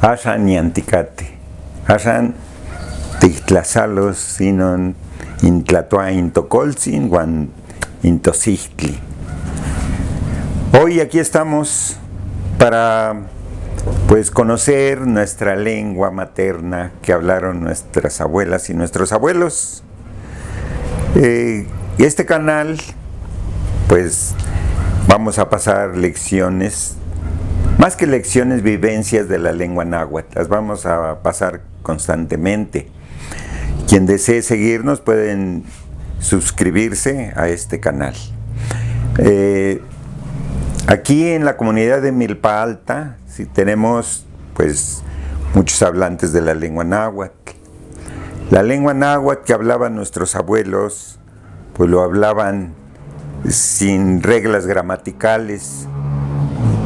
Axan Yanticate, Axan Tihtlasalos sinon Intlatua Intocolzin Juan Intosistli. Hoy aquí estamos para pues conocer nuestra lengua materna que hablaron nuestras abuelas y nuestros abuelos. Este canal pues vamos a pasar lecciones, más que lecciones, vivencias de la lengua náhuatl. Las vamos a pasar constantemente. Quien desee seguirnos pueden suscribirse a este canal. Aquí en la comunidad de Milpa Alta sí tenemos pues muchos hablantes de la lengua náhuatl. La lengua náhuatl que hablaban nuestros abuelos pues lo hablaban sin reglas gramaticales,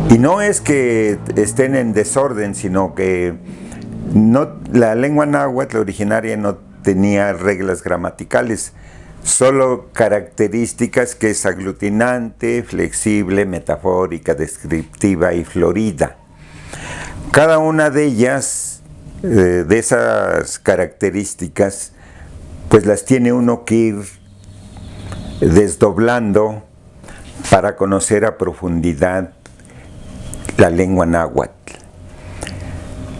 y no es que estén en desorden, sino que la lengua náhuatl originaria no tenía reglas gramaticales, solo características que es aglutinante, flexible, metafórica, descriptiva y florida. Cada una de ellas, de esas características, pues las tiene uno que ir desdoblando para conocer a profundidad la lengua náhuatl.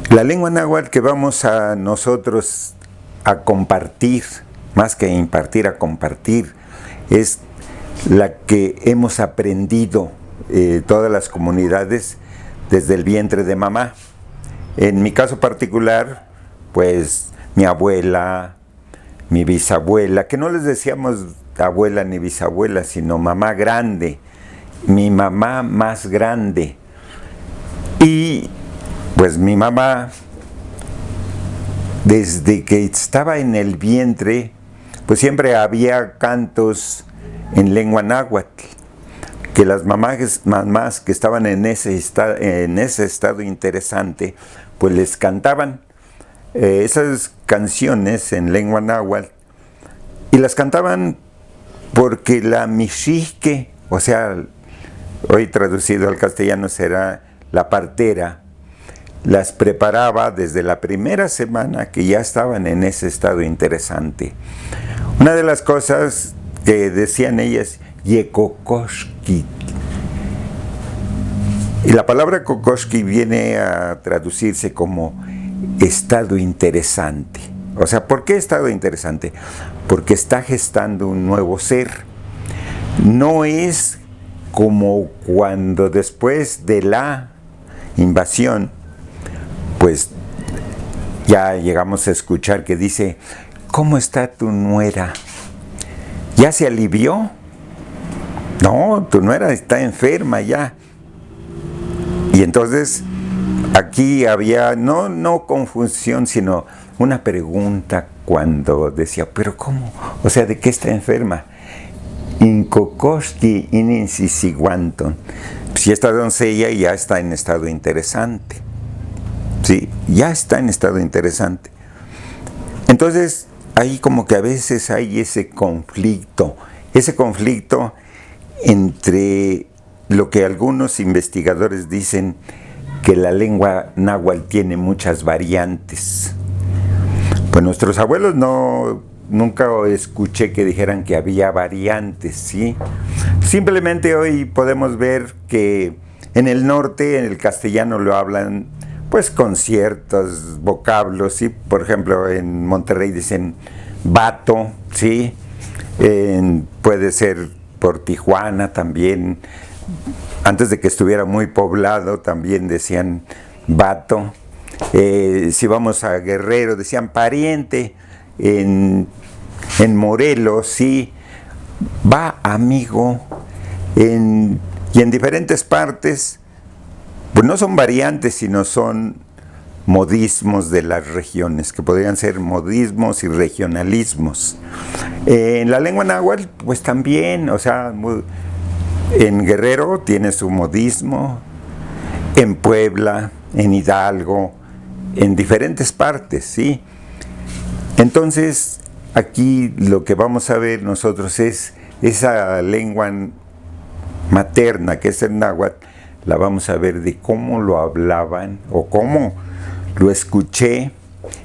La lengua náhuatl que vamos a nosotros a compartir, más que impartir, a compartir, es la que hemos aprendido todas las comunidades desde el vientre de mamá. En mi caso particular, pues mi abuela, mi bisabuela, que no les decíamos abuela ni bisabuela, sino mamá grande, mi mamá más grande. Y pues mi mamá, desde que estaba en el vientre, pues siempre había cantos en lengua náhuatl, que las mamás que estaban en ese estado interesante, pues les cantaban esas canciones en lengua náhuatl, y las cantaban porque la mixique, o sea, hoy traducido al castellano será la partera, las preparaba desde la primera semana que ya estaban en ese estado interesante. Una de las cosas que decían ellas, yekokoshki. Y la palabra kokoshki viene a traducirse como estado interesante. O sea, ¿por qué estado interesante? Porque está gestando un nuevo ser. No es como cuando después de la invasión, pues ya llegamos a escuchar que dice, ¿cómo está tu nuera? ¿Ya se alivió? No, tu nuera está enferma ya. Y entonces aquí había no confusión, sino una pregunta cuando decía, ¿pero cómo? O sea, ¿de qué está enferma? Inkokoshki ininsisiguanton. Si esta doncella ya está en estado interesante. Sí, ya está en estado interesante. Entonces, ahí como que a veces hay ese conflicto entre lo que algunos investigadores dicen que la lengua náhuatl tiene muchas variantes. Pues nuestros abuelos nunca escuché que dijeran que había variantes, ¿sí? Simplemente hoy podemos ver que en el norte, en el castellano lo hablan pues con ciertos vocablos, ¿sí? Por ejemplo, en Monterrey dicen vato, ¿sí? Puede ser por Tijuana también. Antes de que estuviera muy poblado también decían vato. Si vamos a Guerrero decían pariente. En Morelos, sí, va amigo. Y en diferentes partes, pues no son variantes, sino son modismos de las regiones, que podrían ser modismos y regionalismos. En la lengua náhuatl, pues también, o sea, en Guerrero tiene su modismo, en Puebla, en Hidalgo, en diferentes partes, ¿sí? Entonces, aquí lo que vamos a ver nosotros es esa lengua materna, que es el náhuatl, la vamos a ver de cómo lo hablaban o cómo lo escuché,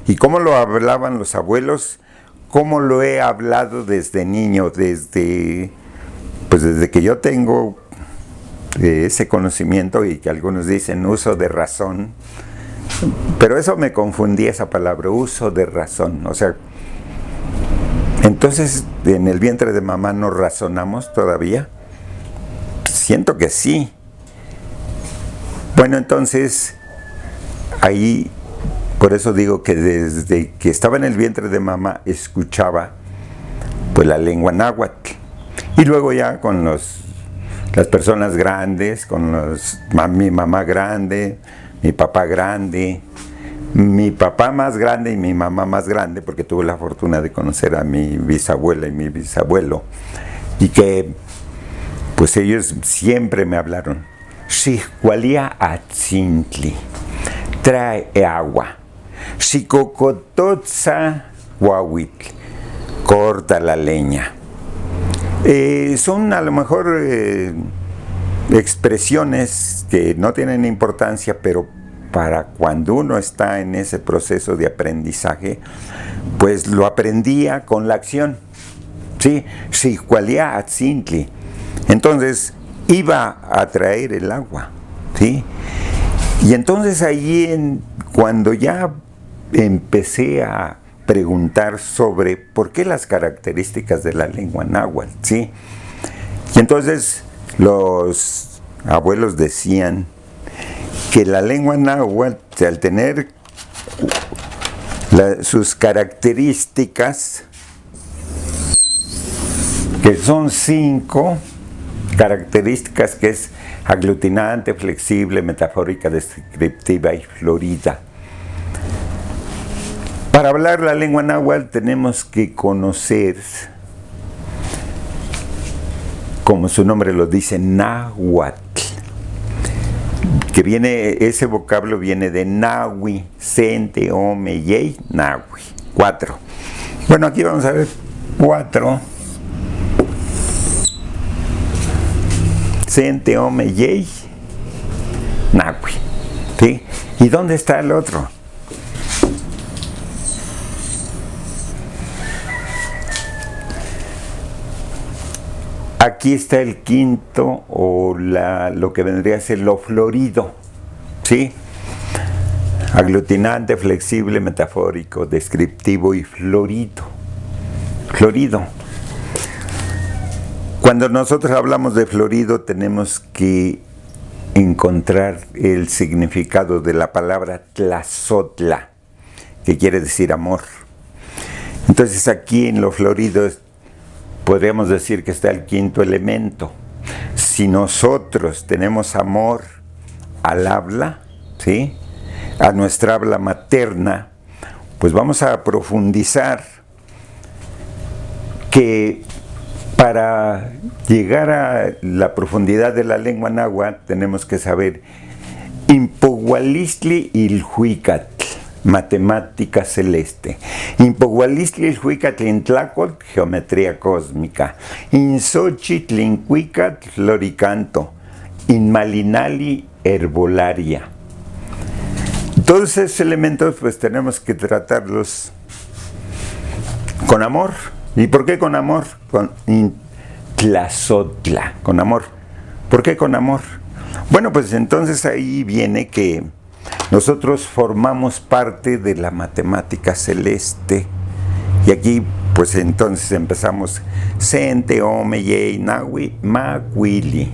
y cómo lo hablaban los abuelos, cómo lo he hablado desde niño, desde que yo tengo ese conocimiento, y que algunos dicen uso de razón, pero eso me confundía, esa palabra, uso de razón. O sea, entonces en el vientre de mamá no razonamos todavía. Siento que sí. Bueno, entonces ahí, por eso digo que desde que estaba en el vientre de mamá escuchaba pues la lengua náhuatl, y luego ya con las personas grandes, con mi mamá grande, mi papá grande, mi papá más grande y mi mamá más grande, porque tuve la fortuna de conocer a mi bisabuela y mi bisabuelo, y que pues ellos siempre me hablaron: Xixcualia atzintli, trae agua. Xicocototza huahuitl, corta la leña. Son a lo mejor expresiones que no tienen importancia, pero para cuando uno está en ese proceso de aprendizaje, pues lo aprendía con la acción. ¿Sí? Xixcualia atzintli. Entonces iba a traer el agua. ¿Sí? Y entonces ahí, cuando ya empecé a preguntar sobre por qué las características de la lengua náhuatl, ¿sí? Y entonces los abuelos decían que la lengua náhuatl, al tener sus características, que son 5 características, que es aglutinante, flexible, metafórica, descriptiva y florida. Para hablar la lengua náhuatl tenemos que conocer, como su nombre lo dice, náhuatl, que ese vocablo viene de nahui, sente, ome, yei, nahui. 4. Bueno, aquí vamos a ver 4. Sente, ome, yei, nahui. ¿Sí? ¿Y dónde está el otro? Aquí está el quinto, o lo que vendría a ser lo florido, ¿sí? Aglutinante, flexible, metafórico, descriptivo y florido. Florido. Cuando nosotros hablamos de florido, tenemos que encontrar el significado de la palabra tlazotla, que quiere decir amor. Entonces aquí en lo florido podríamos decir que está el quinto elemento. Si nosotros tenemos amor al habla, ¿sí?, a nuestra habla materna, pues vamos a profundizar que para llegar a la profundidad de la lengua náhuatl tenemos que saber Impohualistli ilhuicatl, matemática celeste. Impohualistli ilhuicatl intlacotl, geometría cósmica. Insochitl incuicatl, floricanto. Inmalinali, herbolaria. Todos esos elementos pues tenemos que tratarlos con amor. ¿Y por qué con amor? Con tlazotla, con amor. ¿Por qué con amor? Bueno, pues entonces ahí viene que nosotros formamos parte de la matemática celeste. Y aquí pues entonces empezamos sente, ome, yei, nahui, macuili.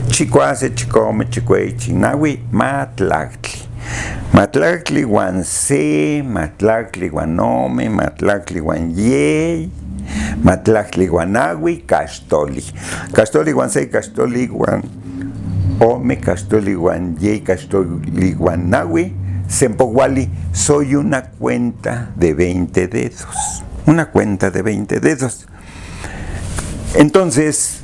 Chicoase, chicome, chicuechi, nahui, matlactli. Matlactli guan se, matlactli guan ome, matlactli guan yei, matlactli guan nahui, castoli. Castoli guan se, castoli guan ome, castoli guan yei, castoli guan nahui, sempohuali. Soy una cuenta de 20 dedos. Una cuenta de 20 dedos. Entonces,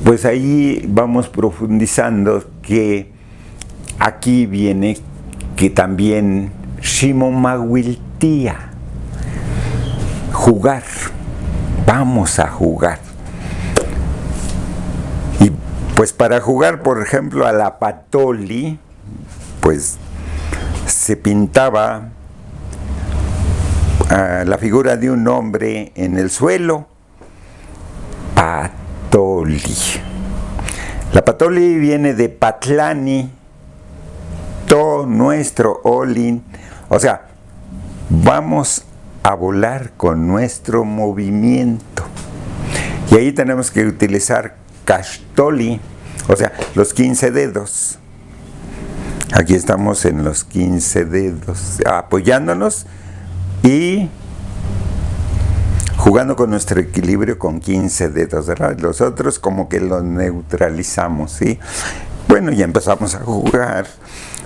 pues ahí vamos profundizando que aquí viene que también Shimomawiltia, jugar, vamos a jugar. Y pues para jugar, por ejemplo, a la patoli, pues se pintaba la figura de un hombre en el suelo, Patoli. La Patoli viene de Patlani, to nuestro olin, o sea, vamos a volar con nuestro movimiento. Y ahí tenemos que utilizar Cachtoli, o sea, los 15 dedos. Aquí estamos en los 15 dedos, apoyándonos y jugando con nuestro equilibrio con 15 dedos, ¿verdad? Los otros como que los neutralizamos, ¿sí? Bueno, ya empezamos a jugar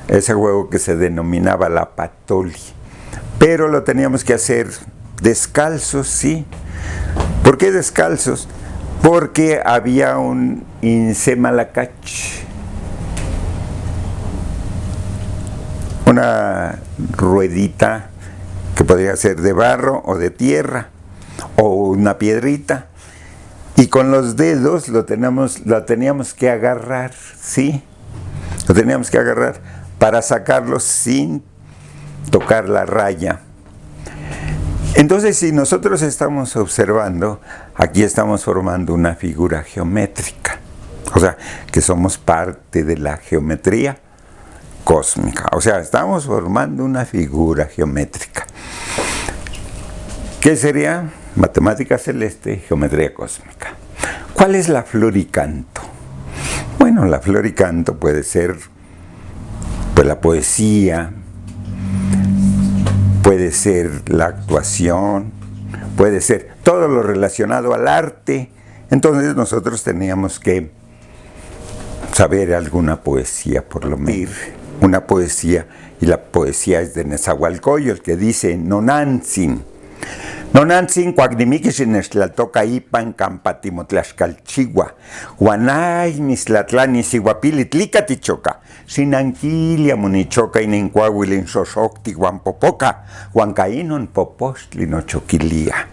ese juego que se denominaba la Patoli. Pero lo teníamos que hacer descalzos, ¿sí? ¿Por qué descalzos? Porque había un insemalacach, una ruedita que podría ser de barro o de tierra, o una piedrita, y con los dedos lo teníamos que agarrar, ¿sí? Lo teníamos que agarrar para sacarlo sin tocar la raya. Entonces, si nosotros estamos observando, aquí estamos formando una figura geométrica, o sea, que somos parte de la geometría cósmica, o sea, estamos formando una figura geométrica. ¿Qué sería? Matemática celeste, geometría cósmica. ¿Cuál es la floricanto? Bueno, la floricanto puede ser pues la poesía, puede ser la actuación, puede ser todo lo relacionado al arte. Entonces nosotros teníamos que saber alguna poesía, por lo menos una poesía, y la poesía es de Nezahualcóyotl, que dice Nonantzin. Nonantzin cuagnimiquixin nextlatoca ipan campatimotlaxcalchigua, huanay mislatlani sihuapili tlicatichoca, sinanquilia munichoca inincuahuilin xoxocti huanpopoca, huancainon popostli nochoquilia.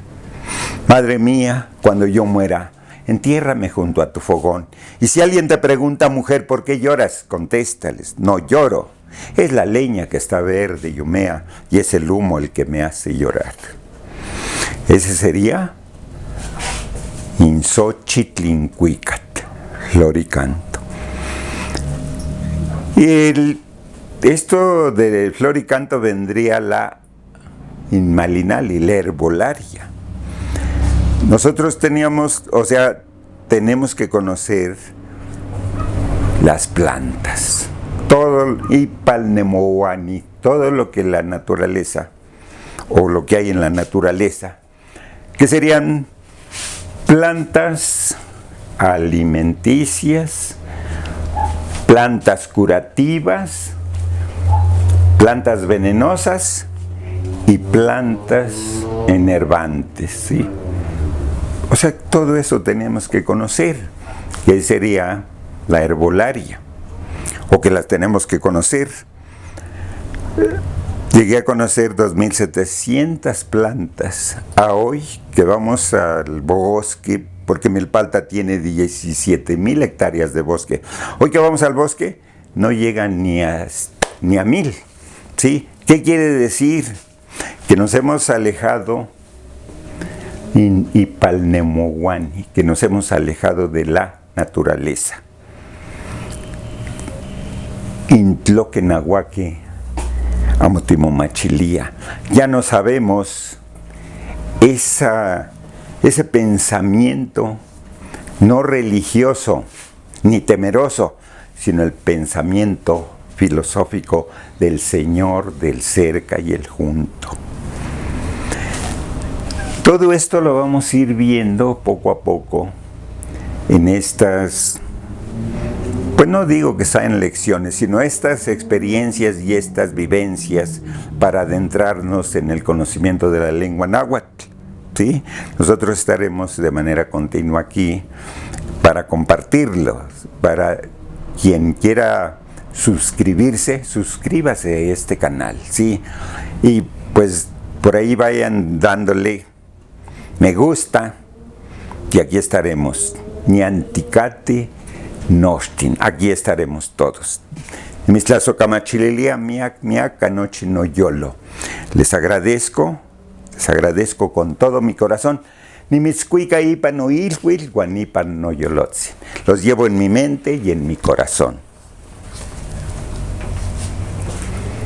Madre mía, cuando yo muera, entiérrame junto a tu fogón. Y si alguien te pregunta, mujer, ¿por qué lloras? Contéstales, no lloro. Es la leña que está verde y humea, y es el humo el que me hace llorar. Ese sería Insochitlincuicat, floricanto. Y esto del floricanto vendría la inmalinali, la herbolaria. Nosotros tenemos que conocer las plantas, todo ipalnemoani, todo lo que la naturaleza, o lo que hay en la naturaleza, que serían plantas alimenticias, plantas curativas, plantas venenosas y plantas enervantes, ¿sí? O sea, todo eso tenemos que conocer, que sería la herbolaria, o que las tenemos que conocer. Llegué a conocer 2.700 plantas. A hoy que vamos al bosque, porque Milpalta tiene 17.000 hectáreas de bosque. Hoy que vamos al bosque, no llegan ni a 1.000. ¿Sí? ¿Qué quiere decir? Que nos hemos alejado Ipalnemohuani, que nos hemos alejado de la naturaleza. Intloquenahuaque, Amotimomachilia. Ya no sabemos ese pensamiento no religioso ni temeroso, sino el pensamiento filosófico del Señor, del cerca y el junto. Todo esto lo vamos a ir viendo poco a poco en estas, pues no digo que sean lecciones, sino estas experiencias y estas vivencias para adentrarnos en el conocimiento de la lengua náhuatl, ¿sí? Nosotros estaremos de manera continua aquí para compartirlo, para quien quiera suscribirse, suscríbase a este canal, ¿sí? Y pues por ahí vayan dándole me gusta, y aquí estaremos. Ñanticate Nostin, aquí estaremos todos. Mistlazocamachilelia miac miac anoche no yolo. Les agradezco con todo mi corazón. Nimitzcuica ipan oilhuil, guanipan no yolotzin. Los llevo en mi mente y en mi corazón.